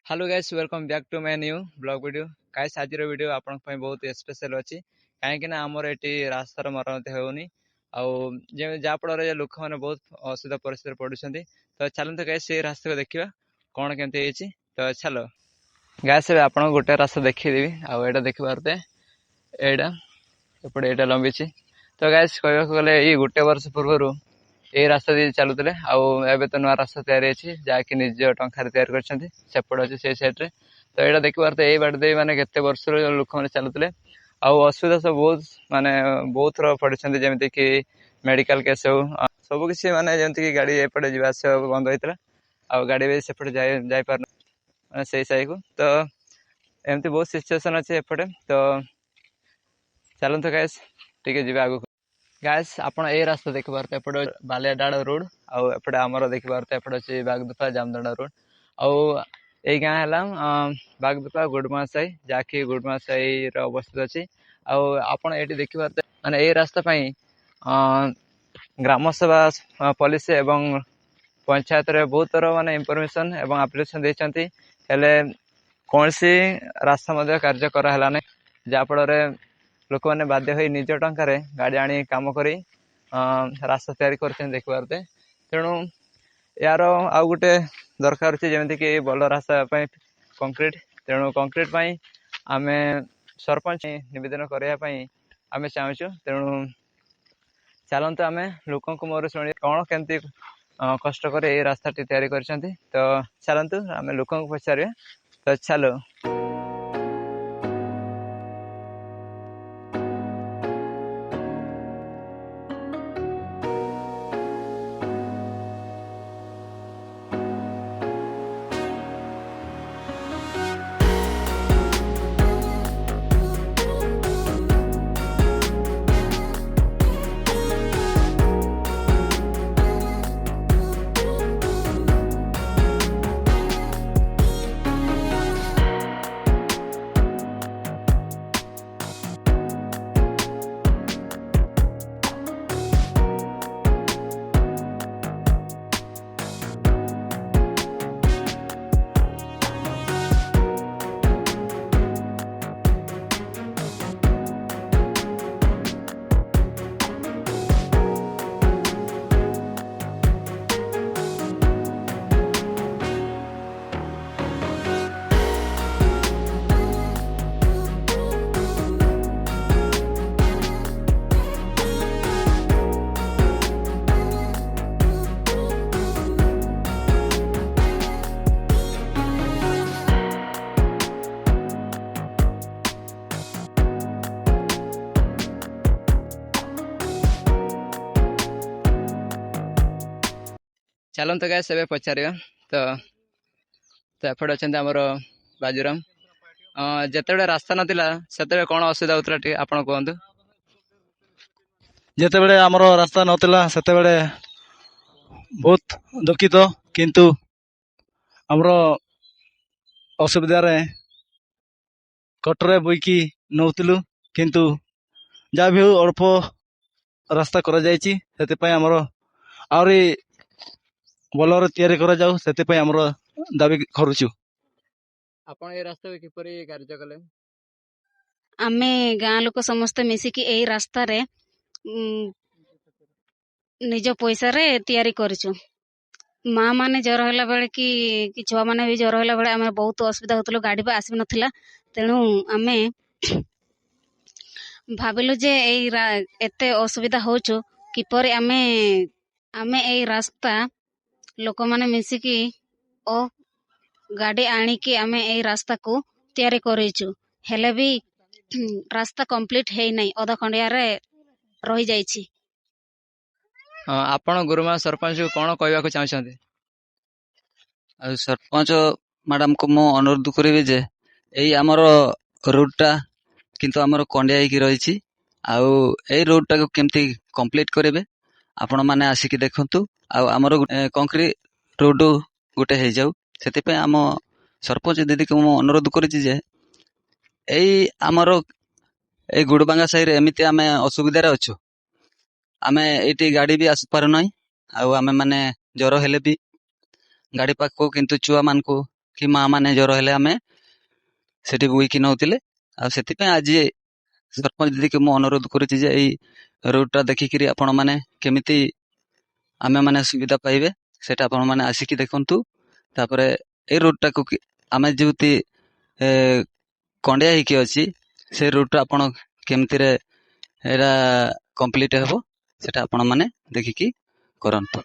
Hello guys welcome back to my new blog video guys आज video आपन पई बहुत स्पेशल अछि काहे कि ना हमर एटी रास्तार मरम्मत होउनी आउ जे जा फଳରେ लोक माने बहुत असुविधा परिस्थिति पडुछन्ती तो चलंत गाइस से रास्ता को देखिबा कोन केनते हेछि तो चलो गाइस आपन गोटे रास्ता देखि देबी आउ एटा देखिबारते एडा एपडे एटा लंबी छि तो गाइस कहबा गले ई गोटे वर्ष पूर्वरु ए रास्ता दी चलुतले आउ एबे तो नया रास्ता तैयारी अछि जाकि निज टंकार तैयार करछन्ती सेपड़ अछि से साइड रे तो एटा देखिबार त ए बाट दे माने केते वर्ष रो लोक माने चलुतले आउ असुविधा सब बहुत माने बहुत रो पड़छन्ती जेमिति कि मेडिकल केस हो सब किसी माने जेमिति कि गाड़ी एपड़े जिबा से बंद होइतला आउ गाड़ी बे सेपड़ जाय पार माने सेई साई को तो एमती बहुत सिचुएशन अछि एपड़े तो चलंत गाइस ठीक जिबा आगु गाइस आपण ए रास्ता देखिबार एपटे बालियाडाड़ रोड आउ एपटे हमर देखिबार एपटे अछि बागदुपा जामदड़ा रोड आउ ए गाँ हला बागदुपा गुडमासाई जाकी गुडमासाई रो अवस्थित अछि आउ आपण एटी देखिबार माने ए रास्ता पई ग्राम सभा पुलिस एवं पंचायत रे बहुत तरह माने इंफॉर्मेशन एवं एप्लीकेशन देछन्ती हेले कोनसी रास्ता मध्ये कार्य करा हला नै जा फଳରେ लोक माने बाध्य होई निज टंकारे गाड़ी आनी काम करी रास्ता तैयारी करछन देखबारते तेणु यार आउ गोटे दरकार अछि जेमिति कि बल रास्ता पई कंक्रीट तेणु कंक्रीट पई आमे सरपंच निवेदन करया पई आमे चाहूछु तेणु चलंत आमे लोकन को मोर सुनि कोन केंति कष्ट करे ए रास्ता टी तैयारी करछन्ती तो चलंतु आमे लोकन को पचारे तो चलो चलंत गाइस एबे पचारिया तो एपटे अछन्ते हमर बाजीराम जेतेबे रास्ता नथिला सेतेबे कोन असुविधा होतला टी आपण कहंतु जेतेबेले हमर रास्ता नथिला सेतेबेले बहुत दुखित किंतु हमर असुविधा रे कटरे बुइकी नौतिलु किंतु जा भी अल्प रास्ता करा जायछि सेते पय हमर आउरी बोलर तयारी करा जाऊ सेते पय हमर दाबी करूछु आपण ए रास्ता किपरि कार्य कले आमे गाँ लोक समस्त मिसिकी एई रास्ता रे निज पैसा रे तयारी करछु माँ माने जर होला बेले कि छुआ माने भी जर होला बेले आमे बहुत असुविधा होतलो गाड़ी पे आसी नथिला तेणु आमे भाबिलु जे एते असुविधा होछु किपरि आमे आमे एई रास्ता लोक माने मिसिकी ओ गाड़ी आनी कि आमे एई रास्ता को तयारी करेछु हेले भी रास्ता कंप्लीट हे नै अधा खंडिया रे रहि जाइछि आपण गुरुमा सरपंच को कोन कहबा को चाहछन्ती सरपंच मैडम को मो अनुरोध करिवे जे एई हमर रूटटा किंतु हमर कंडिया हेकी रहिछि आउ एई रूटटा को केमती कंप्लीट करिवे आपण माने आसिकी देखंतु आउ हमर कंक्रीट रोड गोटे हे जाऊ सेते पे हम सरपंच दीदी को मो अनुरोध करिछि जे एई हमर एई गुडबांगा साई रे एमिति आमे असुविधा रे अछु आमे एटी गाड़ी भी आसी पारु नै आउ आमे माने जरो हेले भी गाड़ी पाक को किंतु चुआ मान को କି ମା ମାନେ ଜ୍ୱର ହେଲେ ଆମେ ସେଠି ବୁହିକି ନଉଥିଲେ। ଆଉ ସେଥିପାଇଁ ଆଜି ସରପଞ୍ଚ ଦିଦିକି ମୁଁ ଅନୁରୋଧ କରୁଛି ଯେ ଏଇ ରୁଟ୍ଟା ଦେଖିକିରି ଆପଣମାନେ କେମିତି ଆମେ ମାନେ ସୁବିଧା ପାଇବେ ସେଟା ଆପଣମାନେ ଆସିକି ଦେଖନ୍ତୁ। ତାପରେ ଏଇ ରୁଟ୍ଟାକୁ ଆମେ ଯେମିତି କଣ୍ଡିଆ ହେଇକି ଅଛି ସେ ରୁଟ୍ଟା ଆପଣ କେମିତିରେ ଏଇଟା କମ୍ପ୍ଲିଟ୍ ହେବ ସେଟା ଆପଣମାନେ ଦେଖିକି କରନ୍ତୁ।